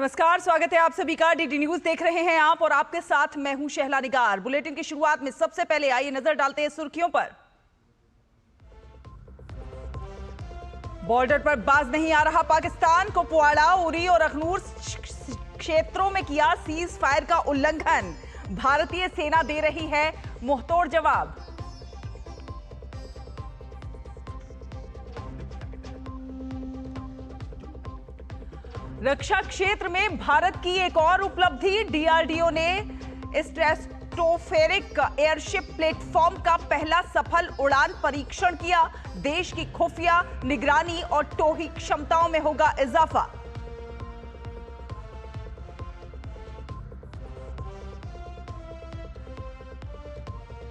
नमस्कार, स्वागत है आप सभी का। डीडी न्यूज देख रहे हैं आप और आपके साथ मैं हूं शहला निगार। बुलेटिन की शुरुआत में सबसे पहले आइए नजर डालते हैं सुर्खियों पर। बॉर्डर पर बाज नहीं आ रहा पाकिस्तान। कुपवाड़ा, उरी और अखनूर क्षेत्रों में किया सीज फायर का उल्लंघन। भारतीय सेना दे रही है मुंहतोड़ जवाब। रक्षा क्षेत्र में भारत की एक और उपलब्धि। डीआरडीओ ने स्ट्रेटोस्फेरिक एयरशिप प्लेटफॉर्म का पहला सफल उड़ान परीक्षण किया। देश की खुफिया निगरानी और टोही क्षमताओं में होगा इजाफा।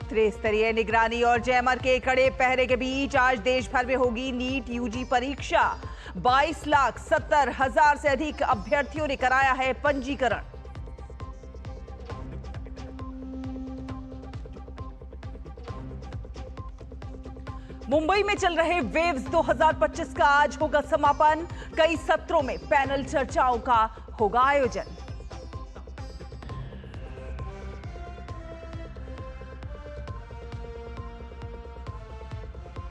त्रिस्तरीय निगरानी और जैमर के कड़े पहरे के बीच आज देश भर में होगी नीट यूजी परीक्षा। 22,70,000 से अधिक अभ्यर्थियों ने कराया है पंजीकरण। मुंबई में चल रहे वेव्स 2025 का आज होगा समापन। कई सत्रों में पैनल चर्चाओं का होगा आयोजन।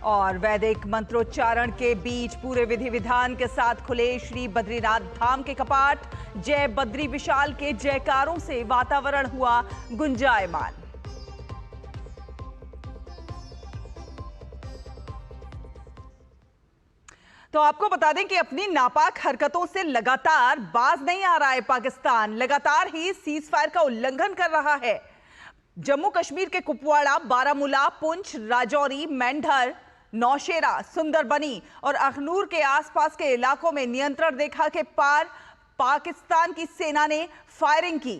और वैदिक मंत्रोच्चारण के बीच पूरे विधि विधान के साथ खुले श्री बद्रीनाथ धाम के कपाट। जय बद्री विशाल के जयकारों से वातावरण हुआ गुंजायमान। तो आपको बता दें कि अपनी नापाक हरकतों से लगातार बाज नहीं आ रहा है पाकिस्तान। लगातार ही सीज फायर का उल्लंघन कर रहा है। जम्मू कश्मीर के कुपवाड़ा, बारामूला, पुंछ, राजौरी, मेंढर, नौशेरा, सुंदरबनी और अखनूर के आसपास के इलाकों में नियंत्रण रेखा के पार पाकिस्तान की सेना ने फायरिंग की।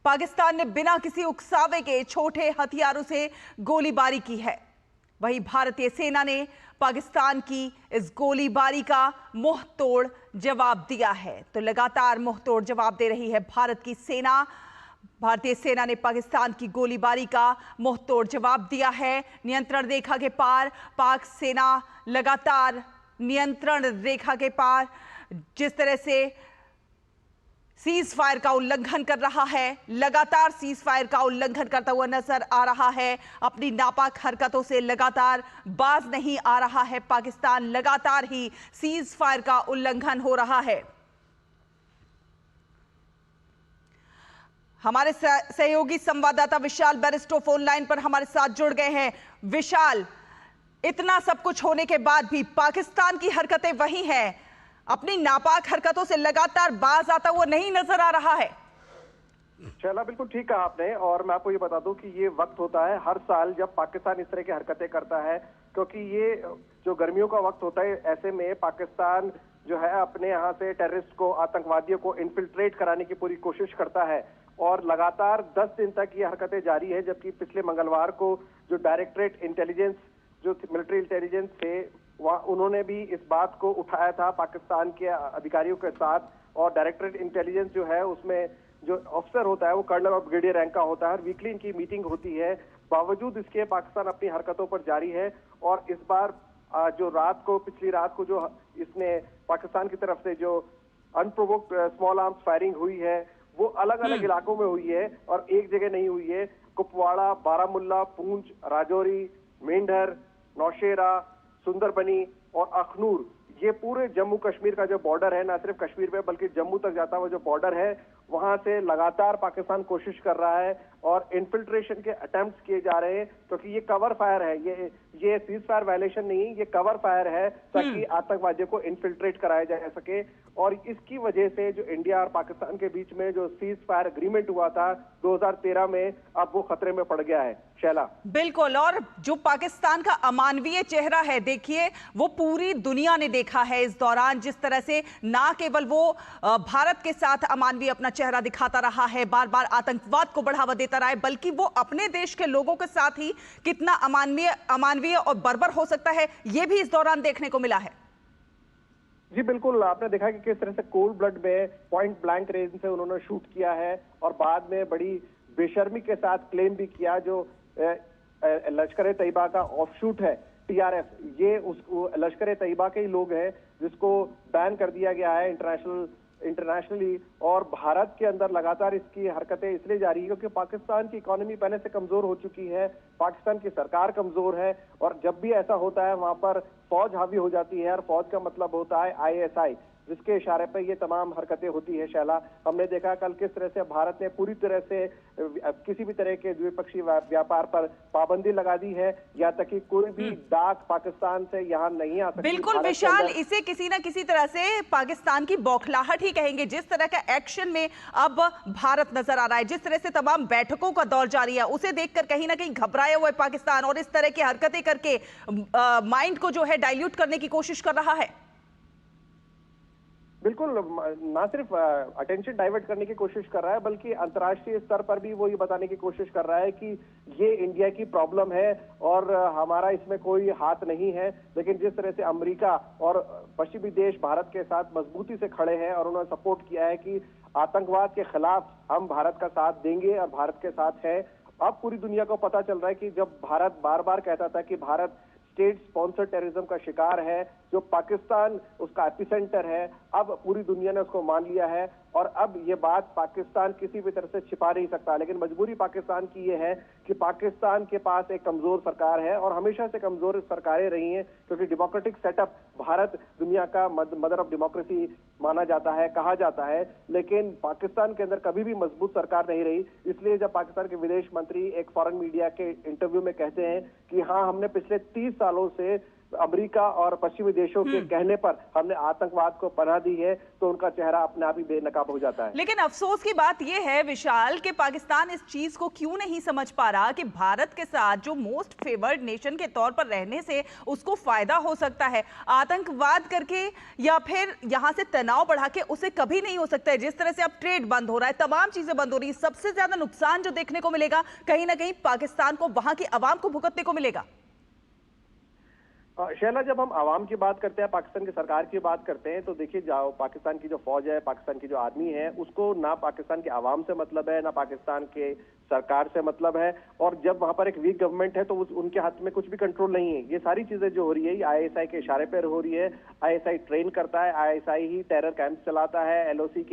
पाकिस्तान ने बिना किसी उकसावे के छोटे हथियारों से गोलीबारी की है। वहीं भारतीय सेना ने पाकिस्तान की इस गोलीबारी का मुंह तोड़ जवाब दिया है। तो लगातार मुंह तोड़ जवाब दे रही है भारत की सेना। भारतीय सेना ने पाकिस्तान की गोलीबारी का मुंहतोड़ जवाब दिया है। नियंत्रण रेखा के पार पाक सेना लगातार नियंत्रण रेखा के पार जिस तरह से सीज फायर का उल्लंघन कर रहा है, लगातार सीज फायर का उल्लंघन करता हुआ नजर आ रहा है। अपनी नापाक हरकतों से लगातार बाज नहीं आ रहा है पाकिस्तान। लगातार ही सीज फायर का उल्लंघन हो रहा है। हमारे सहयोगी संवाददाता विशाल बैरिस्टो फोन लाइन पर हमारे साथ जुड़ गए हैं। विशाल, इतना सब कुछ होने के बाद भी पाकिस्तान की हरकतें वही हैं। अपनी नापाक हरकतों से लगातार बाज आता हुआ नहीं नजर आ रहा है। शैला, बिल्कुल ठीक कहा आपने। और मैं आपको ये बता दूं कि ये वक्त होता है हर साल जब पाकिस्तान इस तरह की हरकतें करता है, क्योंकि ये जो गर्मियों का वक्त होता है, ऐसे में पाकिस्तान जो है अपने यहाँ से टेररिस्ट को, आतंकवादियों को इन्फिल्ट्रेट कराने की पूरी कोशिश करता है। और लगातार 10 दिन तक ये हरकतें जारी है। जबकि पिछले मंगलवार को जो डायरेक्टरेट इंटेलिजेंस, जो मिलिट्री इंटेलिजेंस थे, वहाँ उन्होंने भी इस बात को उठाया था पाकिस्तान के अधिकारियों के साथ। और डायरेक्टरेट इंटेलिजेंस जो है उसमें जो ऑफिसर होता है वो कर्नल और ब्रिगेडियर रैंक का होता है। वीकली इनकी मीटिंग होती है। बावजूद इसके पाकिस्तान अपनी हरकतों पर जारी है। और इस बार जो पिछली रात को जो इसने पाकिस्तान की तरफ से जो अनप्रोवोक्ड स्मॉल आर्म्स फायरिंग हुई है वो अलग अलग इलाकों में हुई है और एक जगह नहीं हुई है। कुपवाड़ा, बारामूला, पूंछ, राजौरी, मेंढर, नौशेरा, सुंदरबनी और अखनूर, ये पूरे जम्मू कश्मीर का जो बॉर्डर है, ना सिर्फ कश्मीर में बल्कि जम्मू तक जाता हुआ जो बॉर्डर है, वहां से लगातार पाकिस्तान कोशिश कर रहा है और इन्फिल्ट्रेशन के अटेम्प्ट्स किए जा रहे हैं। क्योंकि ये कवर फायर है, ये सीज फायर वायलेशन नहीं, ये कवर फायर है ताकि आतंकवादियों को इन्फिल्ट्रेट कराया जा सके। और इसकी वजह से जो इंडिया और पाकिस्तान के बीच में जो सीज फायर एग्रीमेंट हुआ था 2013 में, अब वो खतरे में पड़ गया है। शैला, बिल्कुल। और जो पाकिस्तान का अमानवीय चेहरा है, देखिए वो पूरी दुनिया ने देखा है इस दौरान। जिस तरह से ना केवल वो भारत के साथ अमानवीय अपना चेहरा दिखाता रहा है, बार बार आतंकवाद को बढ़ावा देता रहा है, बल्कि वो अपने देश के लोगों के साथ ही कितना अमानवीय और बर्बर हो सकता है, ये भी इस दौरान देखने को मिला है। जी बिल्कुल, आपने देखा कि किस तरह से कोल्ड ब्लड में पॉइंट ब्लैंक रेंज से उन्होंने शूट किया है और बाद में बड़ी बेशर्मी के साथ क्लेम भी किया। जो लश्कर ए तैयबा का ऑफशूट है टीआरएफ, ये उस लश्कर ए तैयबा के ही लोग हैं जिसको बैन कर दिया गया है इंटरनेशनल इंटरनेशनली, और भारत के अंदर लगातार इसकी हरकतें इसलिए जारी है क्योंकि पाकिस्तान की इकोनॉमी पहले से कमजोर हो चुकी है, पाकिस्तान की सरकार कमजोर है, और जब भी ऐसा होता है वहां पर फौज हावी हो जाती है, और फौज का मतलब होता है आईएसआई, जिसके इशारे पर ये तमाम हरकतें होती है। शैला, हमने देखा कल किस तरह से भारत ने पूरी तरह से किसी भी तरह के द्विपक्षीय व्यापार पर पाबंदी लगा दी है, या तक कि कोई भी डाक पाकिस्तान से यहाँ नहीं आ सकती। बिल्कुल विशाल, इसे किसी ना किसी तरह से पाकिस्तान की बौखलाहट ही कहेंगे। जिस तरह का एक्शन में अब भारत नजर आ रहा है, जिस तरह से तमाम बैठकों का दौर जारी है, उसे देखकर कहीं ना कहीं घबराया हुआ है पाकिस्तान और इस तरह की हरकतें करके माइंड को जो है डाइल्यूट करने की कोशिश कर रहा है। बिल्कुल, ना सिर्फ अटेंशन डाइवर्ट करने की कोशिश कर रहा है, बल्कि अंतर्राष्ट्रीय स्तर पर भी वो ये बताने की कोशिश कर रहा है कि ये इंडिया की प्रॉब्लम है और हमारा इसमें कोई हाथ नहीं है। लेकिन जिस तरह से अमेरिका और पश्चिमी देश भारत के साथ मजबूती से खड़े हैं और उन्होंने सपोर्ट किया है कि आतंकवाद के खिलाफ हम भारत का साथ देंगे और भारत के साथ है, अब पूरी दुनिया को पता चल रहा है कि जब भारत बार बार कहता था कि भारत स्टेट स्पॉन्सर्ड टेररिज्म का शिकार है, जो पाकिस्तान उसका एपिसेंटर है, अब पूरी दुनिया ने उसको मान लिया है। और अब ये बात पाकिस्तान किसी भी तरह से छिपा नहीं सकता। लेकिन मजबूरी पाकिस्तान की ये है कि पाकिस्तान के पास एक कमजोर सरकार है और हमेशा से कमजोर सरकारें रही हैं, क्योंकि डेमोक्रेटिक सेटअप भारत दुनिया का मदर ऑफ डेमोक्रेसी माना जाता है, कहा जाता है, लेकिन पाकिस्तान के अंदर कभी भी मजबूत सरकार नहीं रही। इसलिए जब पाकिस्तान के विदेश मंत्री एक फॉरेन मीडिया के इंटरव्यू में कहते हैं कि हाँ, हमने पिछले 30 सालों से अमेरिका और पश्चिमी देशों के कहने पर हमने आतंकवाद को पनाह दी है, तो उनका चेहरा अपने आप ही बेनकाब हो जाता है। लेकिन अफसोस की बात यह है विशाल कि पाकिस्तान इस चीज को क्यों नहीं समझ पा रहा कि भारत के साथ जो मोस्ट फेवर्ड नेशन के तौर पर रहने से उसको फायदा हो सकता है, आतंकवाद करके या फिर यहां से तनाव बढ़ा के उसे कभी नहीं हो सकता है। जिस तरह से अब ट्रेड बंद हो रहा है, तमाम चीजें बंद हो रही है, सबसे ज्यादा नुकसान जो देखने को मिलेगा कहीं ना कहीं पाकिस्तान को, वहां की आवाम को भुगतने को मिलेगा। शैला, जब हम आवाम की बात करते हैं, पाकिस्तान की सरकार की बात करते हैं, तो देखिए जाओ, पाकिस्तान की जो फौज है, पाकिस्तान की जो आर्मी है, उसको ना पाकिस्तान के आवाम से मतलब है, ना पाकिस्तान के सरकार से मतलब है। और जब वहां पर एक वीक गवर्नमेंट है तो उनके हाथ में कुछ भी कंट्रोल नहीं है। ये सारी चीजें जो हो रही है, ये आईएसआई के इशारे पर हो रही है। आईएसआई ट्रेन करता है, आईएसआई ही टेरर कैंप चलाता है, एलओसी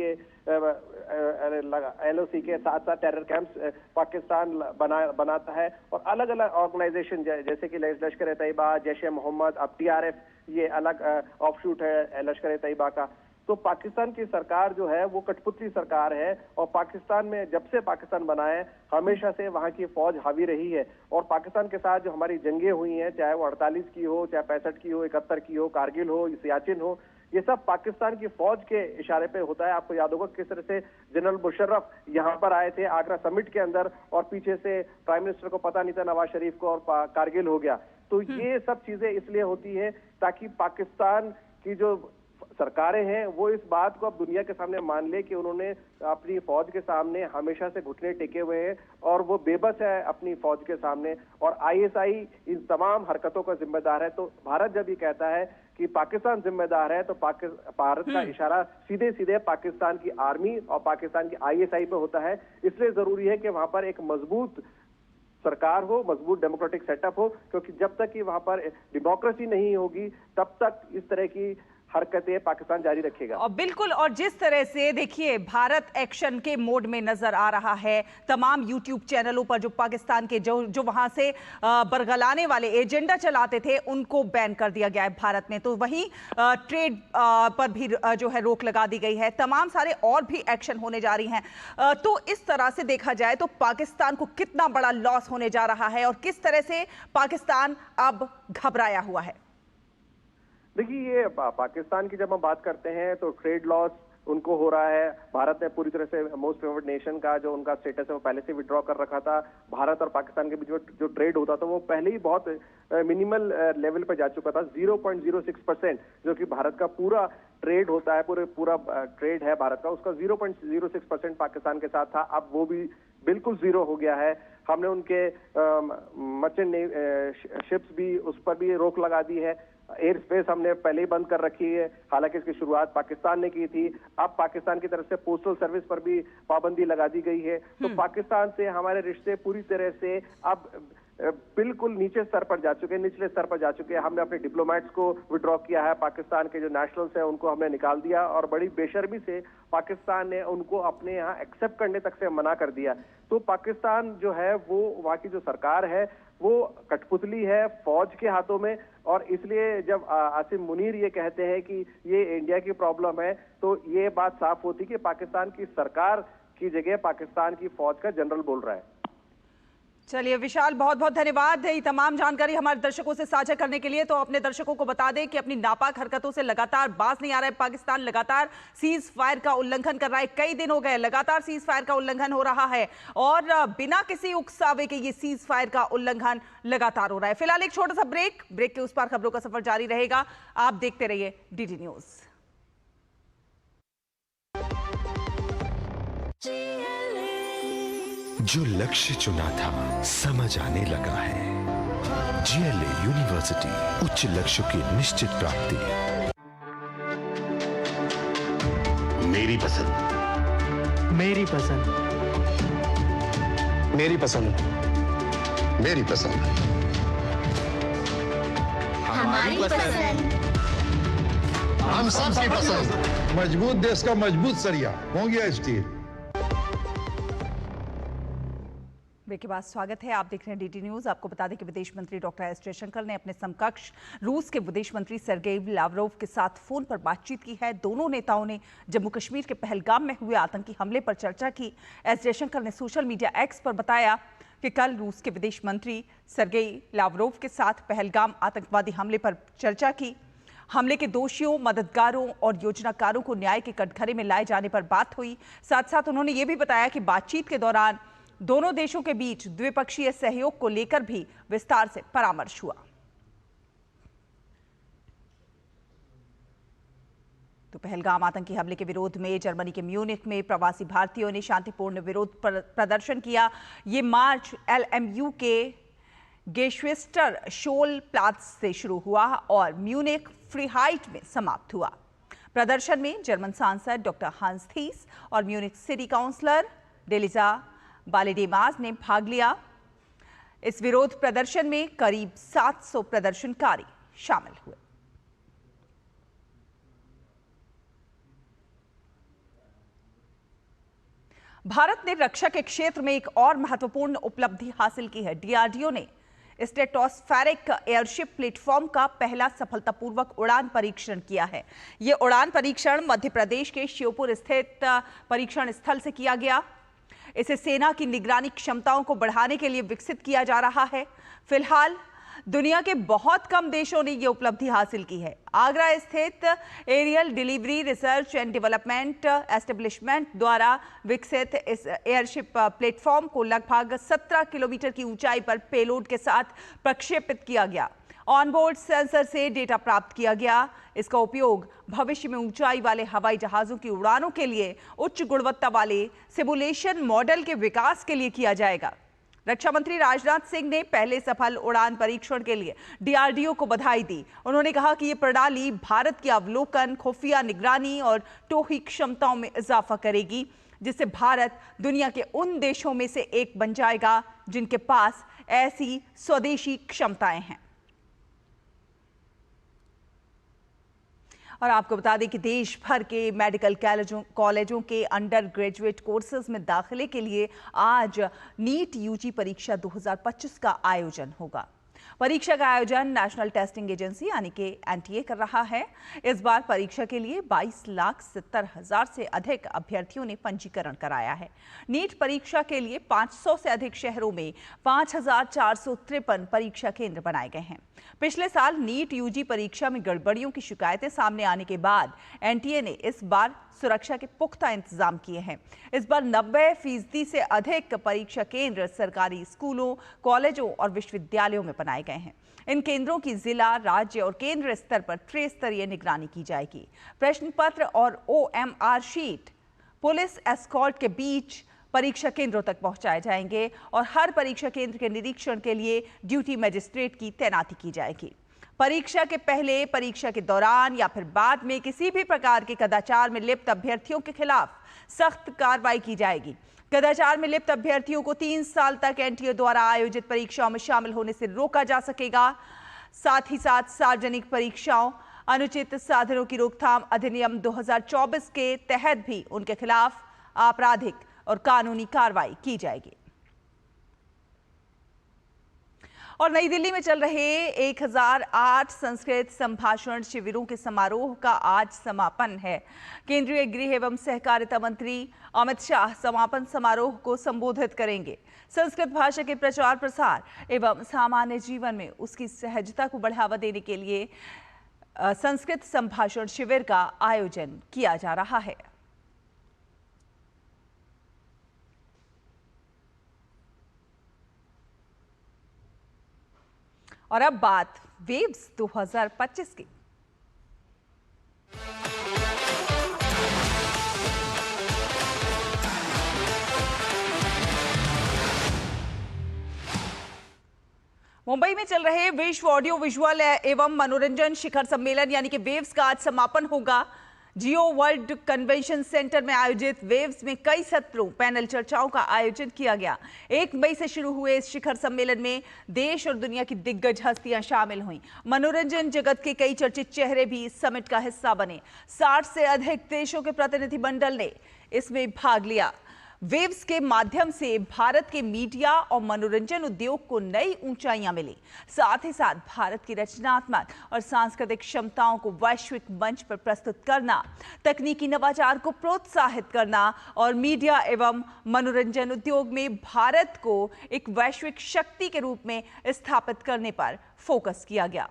के साथ साथ टेरर कैंप्स पाकिस्तान बनाता है। और अलग अलग ऑर्गेनाइजेशन जैसे कि लश्कर तैयबा, जैश ए मोहम्मद, अब टीआरएफ, ये अलग ऑफशूट है लश्कर तैयबा का। तो पाकिस्तान की सरकार जो है वो कठपुतली सरकार है, और पाकिस्तान में जब से पाकिस्तान बना है हमेशा से वहां की फौज हावी रही है। और पाकिस्तान के साथ जो हमारी जंगें हुई हैं, चाहे वो 48 की हो, चाहे 65 की हो, 71 की हो, कारगिल हो, सियाचिन हो, ये सब पाकिस्तान की फौज के इशारे पे होता है। आपको याद होगा किस तरह से जनरल मुशर्रफ यहाँ पर आए थे आगरा समिट के अंदर, और पीछे से प्राइम मिनिस्टर को पता नहीं था नवाज शरीफ को, और कारगिल हो गया। तो ये सब चीजें इसलिए होती है ताकि पाकिस्तान की जो सरकारें हैं वो इस बात को अब दुनिया के सामने मान ले कि उन्होंने अपनी फौज के सामने हमेशा से घुटने टेके हुए हैं और वो बेबस है अपनी फौज के सामने, और आईएसआई इन तमाम हरकतों का जिम्मेदार है। तो भारत जब ये कहता है कि पाकिस्तान जिम्मेदार है, तो भारत का इशारा सीधे सीधे पाकिस्तान की आर्मी और पाकिस्तान की आईएसआई पे होता है। इसलिए जरूरी है कि वहां पर एक मजबूत सरकार हो, मजबूत डेमोक्रेटिक सेटअप हो, क्योंकि जब तक कि वहां पर डेमोक्रेसी नहीं होगी तब तक इस तरह की हरकतें पाकिस्तान जारी रखेगा। और बिल्कुल, और जिस तरह से देखिए भारत एक्शन के मोड में नजर आ रहा है, तमाम यूट्यूब चैनलों पर जो पाकिस्तान के जो वहां से बरगलाने वाले एजेंडा चलाते थे उनको बैन कर दिया गया है भारत ने। तो वहीं ट्रेड पर भी जो है रोक लगा दी गई है, तमाम सारे और भी एक्शन होने जा रही हैं। तो इस तरह से देखा जाए तो पाकिस्तान को कितना बड़ा लॉस होने जा रहा है और किस तरह से पाकिस्तान अब घबराया हुआ है। देखिए, ये पाकिस्तान की जब हम बात करते हैं तो ट्रेड लॉस उनको हो रहा है। भारत ने पूरी तरह से मोस्ट फेवर्ड नेशन का जो उनका स्टेटस है वो पहले से विड्रॉ कर रखा था। भारत और पाकिस्तान के बीच जो ट्रेड होता था वो पहले ही बहुत मिनिमल लेवल पर जा चुका था, 0.06%, जो कि भारत का पूरा ट्रेड होता है, पूरा ट्रेड है भारत का, उसका 0.06% पाकिस्तान के साथ था। अब वो भी बिल्कुल जीरो हो गया है। हमने उनके मर्चेंट शिप्स भी, उस पर भी रोक लगा दी है। एयर स्पेस हमने पहले ही बंद कर रखी है, हालांकि इसकी शुरुआत पाकिस्तान ने की थी। अब पाकिस्तान की तरफ से पोस्टल सर्विस पर भी पाबंदी लगा दी गई है। तो पाकिस्तान से हमारे रिश्ते पूरी तरह से अब बिल्कुल नीचे स्तर पर जा चुके हैं, निचले स्तर पर जा चुके हैं। हमने अपने डिप्लोमेट्स को विड्रॉ किया है, पाकिस्तान के जो नेशनल्स हैं उनको हमने निकाल दिया और बड़ी बेशर्मी से पाकिस्तान ने उनको अपने यहाँ एक्सेप्ट करने तक से मना कर दिया। तो पाकिस्तान जो है वो वहाँ की जो सरकार है वो कठपुतली है फौज के हाथों में, और इसलिए जब आसिम मुनीर ये कहते हैं कि ये इंडिया की प्रॉब्लम है तो ये बात साफ होती कि पाकिस्तान की सरकार की जगह पाकिस्तान की फौज का जनरल बोल रहा है। चलिए विशाल, बहुत बहुत धन्यवाद ये तमाम जानकारी हमारे दर्शकों से साझा करने के लिए। तो अपने दर्शकों को बता दें कि अपनी नापाक हरकतों से लगातार बाज नहीं आ रहा है पाकिस्तान, लगातार सीज फायर का उल्लंघन कर रहा है। कई दिन हो गए लगातार सीज फायर का उल्लंघन हो रहा है और बिना किसी उकसावे के ये सीज फायर का उल्लंघन लगातार हो रहा है। फिलहाल एक छोटा सा ब्रेक के उस पार खबरों का सफर जारी रहेगा। आप देखते रहिए DD न्यूज। जो लक्ष्य चुना था समझ आने लगा है। GLA यूनिवर्सिटी, उच्च लक्ष्य की निश्चित प्राप्ति। मेरी पसंद, मेरी पसंद, मेरी पसंद, मेरी पसंद, हमारी पसंद, हम सबकी पसंद। मजबूत देश का मजबूत सरिया हो गया स्टील। ब्रेक के बाद स्वागत है, आप देख रहे हैं DD न्यूज। आपको बता दें कि विदेश मंत्री डॉक्टर एस जयशंकर ने अपने समकक्ष रूस के विदेश मंत्री सर्गेई लावरोव के साथ फोन पर बातचीत की है। दोनों नेताओं ने जम्मू कश्मीर के पहलगाम में हुए आतंकी हमले पर चर्चा की। एस जयशंकर ने सोशल मीडिया X पर बताया कि कल रूस के विदेश मंत्री सर्गेई लावरोव के साथ पहलगाम आतंकवादी हमले पर चर्चा की। हमले के दोषियों, मददगारों और योजनाकारों को न्याय के कटघरे में लाए जाने पर बात हुई। साथ साथ उन्होंने ये भी बताया कि बातचीत के दौरान दोनों देशों के बीच द्विपक्षीय सहयोग को लेकर भी विस्तार से परामर्श हुआ। तो पहलगाम आतंकी हमले के विरोध में जर्मनी के म्यूनिख में प्रवासी भारतीयों ने शांतिपूर्ण विरोध प्रदर्शन किया। ये मार्च LMU के गेशवेस्टर शोल प्लात्स से शुरू हुआ और म्यूनिख फ्रीहाइट में समाप्त हुआ। प्रदर्शन में जर्मन सांसद डॉक्टर हांस थीस और म्यूनिख सिटी काउंसलर डेलिजा बालेडेमाज ने भाग लिया। इस विरोध प्रदर्शन में करीब 700 प्रदर्शनकारी शामिल हुए। भारत ने रक्षा के क्षेत्र में एक और महत्वपूर्ण उपलब्धि हासिल की है। DRDO ने स्ट्रेटोस्फेरिक एयरशिप प्लेटफॉर्म का पहला सफलतापूर्वक उड़ान परीक्षण किया है। यह उड़ान परीक्षण मध्य प्रदेश के श्योपुर स्थित परीक्षण स्थल से किया गया। इसे सेना की निगरानी क्षमताओं को बढ़ाने के लिए विकसित किया जा रहा है। फिलहाल दुनिया के बहुत कम देशों ने यह उपलब्धि हासिल की है। आगरा स्थित aerial delivery research and development establishment द्वारा विकसित इस एयरशिप प्लेटफॉर्म को लगभग 17 किलोमीटर की ऊंचाई पर पेलोड के साथ प्रक्षेपित किया गया। ऑनबोर्ड सेंसर से डेटा प्राप्त किया गया। इसका उपयोग भविष्य में ऊंचाई वाले हवाई जहाजों की उड़ानों के लिए उच्च गुणवत्ता वाले सिमुलेशन मॉडल के विकास के लिए किया जाएगा। रक्षा मंत्री राजनाथ सिंह ने पहले सफल उड़ान परीक्षण के लिए DRDO को बधाई दी। उन्होंने कहा कि यह प्रणाली भारत की अवलोकन, खुफिया निगरानी और टोही क्षमताओं में इजाफा करेगी, जिससे भारत दुनिया के उन देशों में से एक बन जाएगा जिनके पास ऐसी स्वदेशी क्षमताएं हैं। और आपको बता दें कि देश भर के मेडिकल कॉलेजों के अंडर ग्रेजुएट कोर्सेज में दाखिले के लिए आज नीट UG परीक्षा 2025 का आयोजन होगा। परीक्षा का आयोजन नेशनल टेस्टिंग एजेंसी यानी कि NTA कर रहा है। इस बार परीक्षा के लिए 22,70,000 से अधिक अभ्यर्थियों ने पंजीकरण कराया है। नीट परीक्षा के लिए 500 से अधिक शहरों में 5,453 परीक्षा केंद्र बनाए गए हैं। पिछले साल नीट UG परीक्षा में गड़बड़ियों की शिकायतें सामने आने के बाद NTA ने इस बार सुरक्षा के पुख्ता इंतजाम किए हैं। इस बार 90% से अधिक परीक्षा केंद्र सरकारी स्कूलों, कॉलेजों और विश्वविद्यालयों में बनाए गए हैं। इन केंद्रों की जिला, राज्य और केंद्र स्तर पर त्रिस्तरीय निगरानी की जाएगी। प्रश्न पत्र और OMR शीट पुलिस एस्कॉर्ट के बीच परीक्षा केंद्रों तक पहुंचाए जाएंगे और हर परीक्षा केंद्र के निरीक्षण के लिए ड्यूटी मजिस्ट्रेट की तैनाती की जाएगी। परीक्षा के पहले, परीक्षा के दौरान या फिर बाद में किसी भी प्रकार के कदाचार में लिप्त अभ्यर्थियों के खिलाफ सख्त कार्रवाई की जाएगी। कदाचार में लिप्त अभ्यर्थियों को 3 साल तक एनटीए द्वारा आयोजित परीक्षाओं में शामिल होने से रोका जा सकेगा। साथ ही साथ सार्वजनिक परीक्षाओं, अनुचित साधनों की रोकथाम अधिनियम 2024 के तहत भी उनके खिलाफ आपराधिक और कानूनी कार्रवाई की जाएगी। और नई दिल्ली में चल रहे 1008 संस्कृत संभाषण शिविरों के समारोह का आज समापन है। केंद्रीय गृह एवं सहकारिता मंत्री अमित शाह समापन समारोह को संबोधित करेंगे। संस्कृत भाषा के प्रचार प्रसार एवं सामान्य जीवन में उसकी सहजता को बढ़ावा देने के लिए संस्कृत संभाषण शिविर का आयोजन किया जा रहा है। और अब बात वेव्स 2025 की। मुंबई में चल रहे विश्व ऑडियो विजुअल एवं मनोरंजन शिखर सम्मेलन यानी कि वेव्स का आज समापन होगा। जियो वर्ल्ड कन्वेंशन सेंटर में आयोजित वेव्स में कई सत्रों, पैनल चर्चाओं का आयोजन किया गया। 1 मई से शुरू हुए इस शिखर सम्मेलन में देश और दुनिया की दिग्गज हस्तियां शामिल हुईं। मनोरंजन जगत के कई चर्चित चेहरे भी इस समिट का हिस्सा बने। 60 से अधिक देशों के प्रतिनिधिमंडल ने इसमें भाग लिया। वेव्स के माध्यम से भारत के मीडिया और मनोरंजन उद्योग को नई ऊंचाइयां मिली। साथ ही साथ भारत की रचनात्मक और सांस्कृतिक क्षमताओं को वैश्विक मंच पर प्रस्तुत करना, तकनीकी नवाचार को प्रोत्साहित करना और मीडिया एवं मनोरंजन उद्योग में भारत को एक वैश्विक शक्ति के रूप में स्थापित करने पर फोकस किया गया।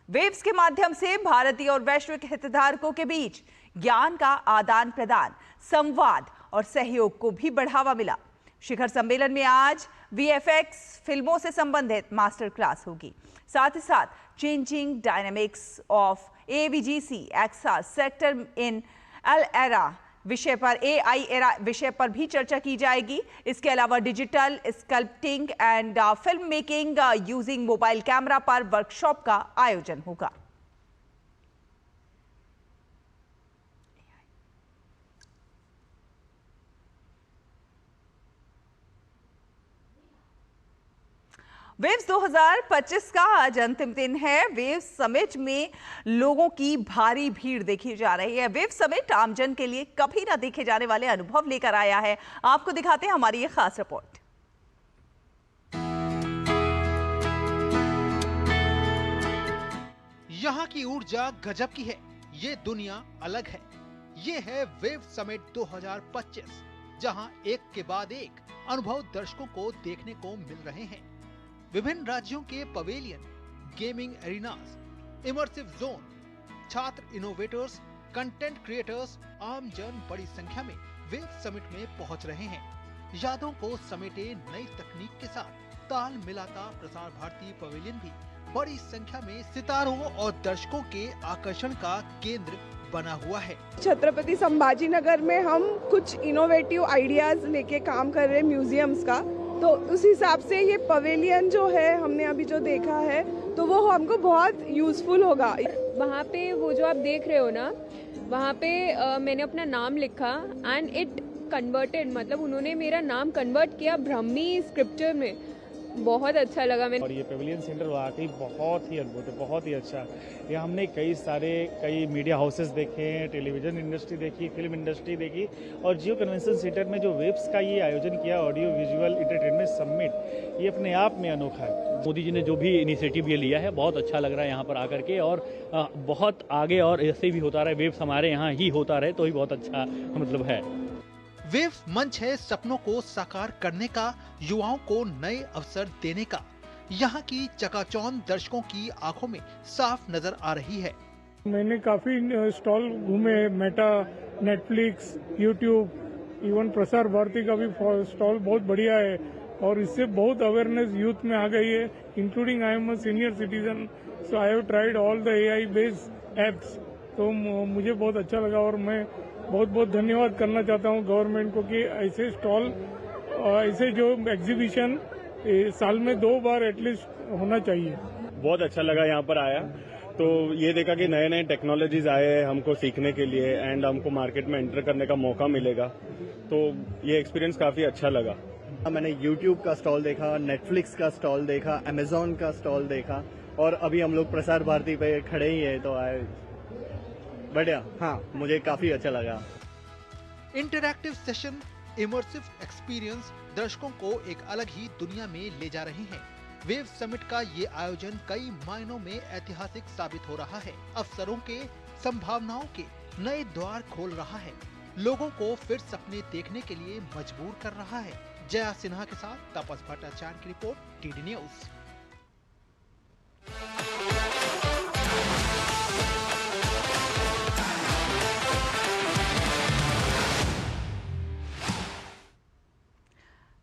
वेव्स के माध्यम से भारतीय और वैश्विक हितधारकों के बीच ज्ञान का आदान प्रदान, संवाद और सहयोग को भी बढ़ावा मिला। शिखर सम्मेलन में आज वीएफएक्स फिल्मों से संबंधित मास्टर क्लास होगी। साथ ही साथ changing dynamics of AVGC XR sector in AI era विषय पर एआई एरा विषय पर भी चर्चा की जाएगी। इसके अलावा digital sculpting and film making using mobile camera पर वर्कशॉप का आयोजन होगा। वेव्स 2025 का आज अंतिम दिन है। वेव्स समिट में लोगों की भारी भीड़ देखी जा रही है। वेव्स समिट आमजन के लिए कभी ना देखे जाने वाले अनुभव लेकर आया है। आपको दिखाते हैं हमारी ये खास रिपोर्ट। यहाँ की ऊर्जा गजब की है, ये दुनिया अलग है। ये है वेव्स समिट 2025, जहाँ एक के बाद एक अनुभव दर्शकों को देखने को मिल रहे हैं। विभिन्न राज्यों के पवेलियन, गेमिंग एरिनास, इमर्सिव जोन, छात्र इनोवेटर्स, कंटेंट क्रिएटर्स, आम जन बड़ी संख्या में वेव समिट में पहुंच रहे हैं। यादों को समेटे नई तकनीक के साथ ताल मिलाता प्रसार भारती पवेलियन भी बड़ी संख्या में सितारों और दर्शकों के आकर्षण का केंद्र बना हुआ है। छत्रपति संभाजी नगर में हम कुछ इनोवेटिव आइडियाज लेके काम कर रहे हैं म्यूजियम्स का, तो उस हिसाब से ये पवेलियन जो है हमने अभी जो देखा है तो वो हमको बहुत यूजफुल होगा। वहाँ पे वो जो आप देख रहे हो ना, वहाँ पे मैंने अपना नाम लिखा एंड इट कन्वर्टेड, मतलब उन्होंने मेरा नाम कन्वर्ट किया ब्राह्मी स्क्रिप्चर में। बहुत अच्छा लगा मैंने। और ये पवेलियन सेंटर वाकई बहुत ही अद्भुत है, बहुत ही अच्छा। ये हमने कई मीडिया हाउसेस देखे हैं, टेलीविजन इंडस्ट्री देखी, फिल्म इंडस्ट्री देखी, और जियो कन्वेंशन सेंटर में जो वेव्स का ये आयोजन किया ऑडियो विजुअल एंटरटेनमेंट समिट, ये अपने आप में अनोखा है। मोदी जी ने जो भी इनिशिएटिव ये लिया है बहुत अच्छा लग रहा है यहाँ पर आकर के, और बहुत आगे और ऐसे भी होता रहे, वेव्स हमारे यहाँ ही होता रहे तो ही बहुत अच्छा मतलब है। वेव मंच है सपनों को साकार करने का, युवाओं को नए अवसर देने का। यहाँ की चकाचौंध दर्शकों की आंखों में साफ नजर आ रही है। मैंने काफी स्टॉल घूमे, Meta, Netflix, YouTube, even Prasar Bharati का भी स्टॉल बहुत बढ़िया है, और इससे बहुत अवेयरनेस यूथ में आ गई है, including I am a senior citizen, so I have tried all the AI based apps. तो मुझे बहुत अच्छा लगा, और मैं बहुत बहुत धन्यवाद करना चाहता हूँ गवर्नमेंट को कि ऐसे स्टॉल, ऐसे जो एग्जीबिशन साल में 2 बार एटलीस्ट होना चाहिए। बहुत अच्छा लगा यहाँ पर आया, तो ये देखा कि नए नए टेक्नोलॉजीज आए हैं हमको सीखने के लिए एंड हमको मार्केट में एंटर करने का मौका मिलेगा, तो ये एक्सपीरियंस काफ़ी अच्छा लगा। मैंने YouTube का स्टॉल देखा, नेटफ्लिक्स का स्टॉल देखा, Amazon का स्टॉल देखा और अभी हम लोग प्रसार भारती पे खड़े ही है, तो बढ़िया, हाँ मुझे काफ़ी अच्छा लगा। इंटरैक्टिव सेशन, इमर्सिव एक्सपीरियंस दर्शकों को एक अलग ही दुनिया में ले जा रहे हैं। वेव समिट का ये आयोजन कई मायनों में ऐतिहासिक साबित हो रहा है। अवसरों के, संभावनाओं के नए द्वार खोल रहा है, लोगों को फिर सपने देखने के लिए मजबूर कर रहा है। जया सिन्हा के साथ तापस भट्टाचार्य की रिपोर्ट, टीडी न्यूज।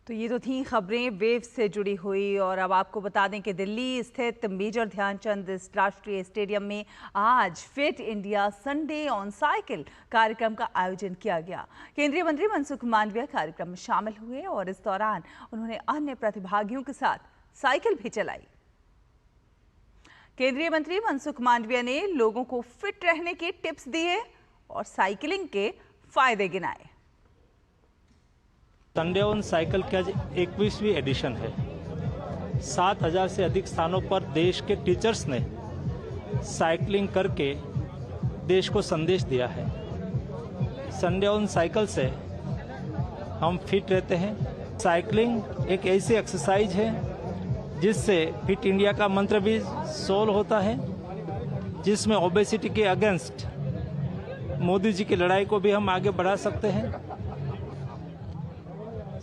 तो ये तो थी खबरें वेव से जुड़ी हुई, और अब आपको बता दें कि दिल्ली स्थित मेजर ध्यानचंद राष्ट्रीय स्टेडियम में आज fit India Sunday on cycle कार्यक्रम का आयोजन किया गया। केंद्रीय मंत्री मनसुख मांडविया कार्यक्रम में शामिल हुए और इस दौरान उन्होंने अन्य प्रतिभागियों के साथ साइकिल भी चलाई। केंद्रीय मंत्री मनसुख मांडविया ने लोगों को फिट रहने के टिप्स दिए और साइकिलिंग के फायदे गिनाए। संडे ऑन साइकिल की आज 21वीं एडिशन है। 7000 से अधिक स्थानों पर देश के टीचर्स ने साइकिलिंग करके देश को संदेश दिया है। संडे ऑन साइकिल से हम फिट रहते हैं। साइकिलिंग एक ऐसी एक्सरसाइज है जिससे फिट इंडिया का मंत्र भी सोल्व होता है, जिसमें ओबेसिटी के अगेंस्ट मोदी जी की लड़ाई को भी हम आगे बढ़ा सकते हैं।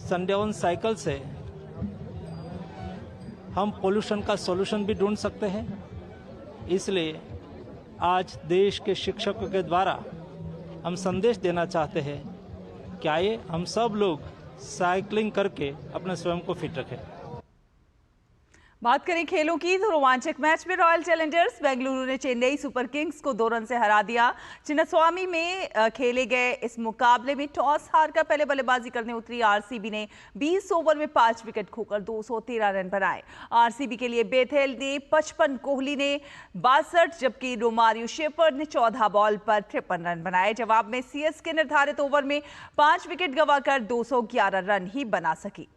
संडे ऑन साइकिल से हम पोल्यूशन का सॉल्यूशन भी ढूंढ सकते हैं। इसलिए आज देश के शिक्षकों के द्वारा हम संदेश देना चाहते हैं कि आइए हम सब लोग साइकिलिंग करके अपने स्वयं को फिट रखें। बात करें खेलों की तो रोमांचक मैच में रॉयल चैलेंजर्स बेंगलुरु ने चेन्नई सुपर किंग्स को 2 रन से हरा दिया। चिन्नास्वामी में खेले गए इस मुकाबले में टॉस हारकर पहले बल्लेबाजी करने उतरी आरसीबी ने 20 ओवर में 5 विकेट खोकर 213 रन बनाए। आरसीबी के लिए बेथेल ने 55, कोहली ने 62, जबकि रोमारियो शेफर्ड ने 14 बॉल पर 53 रन बनाए। जवाब में सीएसके निर्धारित ओवर में 5 विकेट गंवाकर 211 रन ही बना सकी।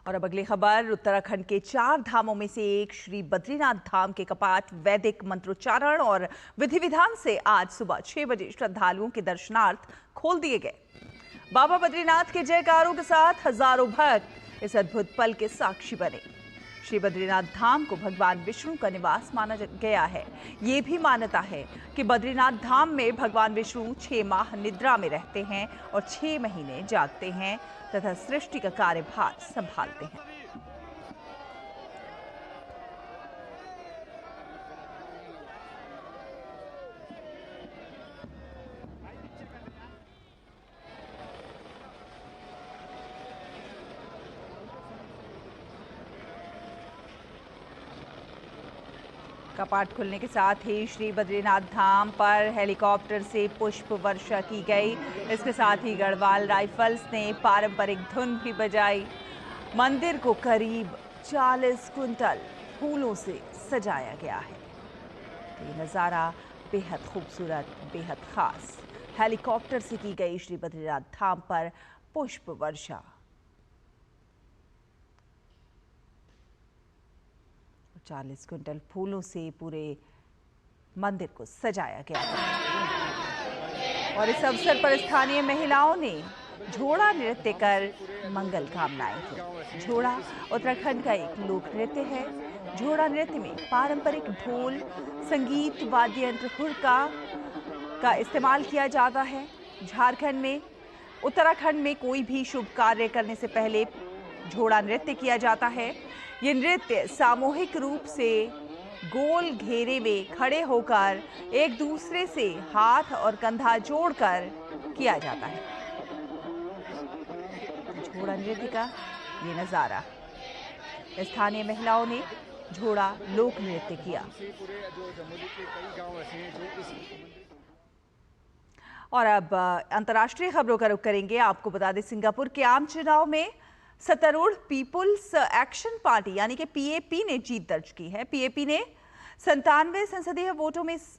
और अब अगली खबर, उत्तराखंड के 4 धामों में से एक श्री बद्रीनाथ धाम के कपाट वैदिक मंत्रोच्चारण और विधि विधान से आज सुबह 6 बजे श्रद्धालुओं के दर्शनार्थ खोल दिए गए। बाबा बद्रीनाथ के जयकारों के साथ हजारों भक्त इस अद्भुत पल के साक्षी बने। श्री बद्रीनाथ धाम को भगवान विष्णु का निवास माना गया है। ये भी मान्यता है कि बद्रीनाथ धाम में भगवान विष्णु 6 माह निद्रा में रहते हैं और 6 महीने जागते हैं तथा सृष्टि का कार्यभार संभालते हैं। कपाट खुलने के साथ ही श्री बद्रीनाथ धाम पर हेलीकॉप्टर से पुष्प वर्षा की गई। इसके साथ ही गढ़वाल राइफल्स ने पारंपरिक धुन भी बजाई। मंदिर को करीब 40 क्विंटल फूलों से सजाया गया है। ये नज़ारा बेहद खूबसूरत, बेहद खास। हेलीकॉप्टर से की गई श्री बद्रीनाथ धाम पर पुष्प वर्षा। और 40 क्विंटल फूलों से पूरे मंदिर को सजाया गया और इस अवसर पर स्थानीय महिलाओं ने झोड़ा नृत्य कर मंगल कामनाएं की। झोड़ा उत्तराखंड का एक लोक नृत्य है। झोड़ा नृत्य में पारंपरिक ढोल, संगीत, वाद्य यंत्र, हुड़का का इस्तेमाल किया जाता है। झारखंड में, उत्तराखंड में कोई भी शुभ कार्य करने से पहले झोड़ा नृत्य किया जाता है। ये नृत्य सामूहिक रूप से गोल घेरे में खड़े होकर एक दूसरे से हाथ और कंधा जोड़कर किया जाता है। झोड़ा नृत्य का ये नज़ारा, स्थानीय महिलाओं ने झोड़ा लोक नृत्य किया। और अब अंतर्राष्ट्रीय खबरों का रुख करेंगे। आपको बता दें, सिंगापुर के आम चुनाव में सत्तारूढ़ पीपुल्स एक्शन पार्टी यानी कि पीएपी ने जीत दर्ज की है। पीएपी ने 97 संसदीय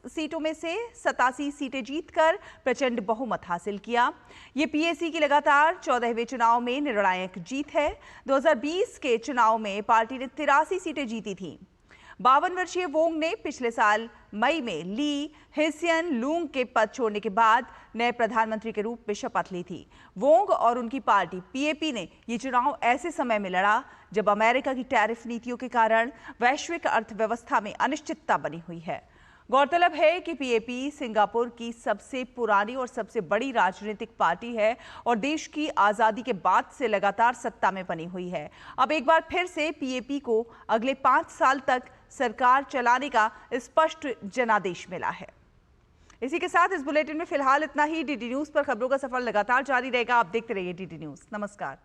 सीटों में से 87 सीटें जीतकर प्रचंड बहुमत हासिल किया। ये पीएसी की लगातार 14वें चुनाव में निर्णायक जीत है। 2020 के चुनाव में पार्टी ने 83 सीटें जीती थीं। 52 वर्षीय वोंग ने पिछले साल मई में ली हेसियन लूंग के पद छोड़ने के बाद नए प्रधानमंत्री के रूप में शपथ ली थी। वोंग और उनकी पार्टी पीएपी ने ये चुनाव ऐसे समय में लड़ा जब अमेरिका की टैरिफ नीतियों के कारण वैश्विक अर्थव्यवस्था में अनिश्चितता बनी हुई है। गौरतलब है कि पीएपी सिंगापुर की सबसे पुरानी और सबसे बड़ी राजनीतिक पार्टी है और देश की आज़ादी के बाद से लगातार सत्ता में बनी हुई है। अब एक बार फिर से पीएपी को अगले 5 साल तक सरकार चलाने का स्पष्ट जनादेश मिला है। इसी के साथ इस बुलेटिन में फिलहाल इतना ही। डीडी न्यूज़ पर खबरों का सफर लगातार जारी रहेगा। आप देखते रहिए डीडी न्यूज़। नमस्कार।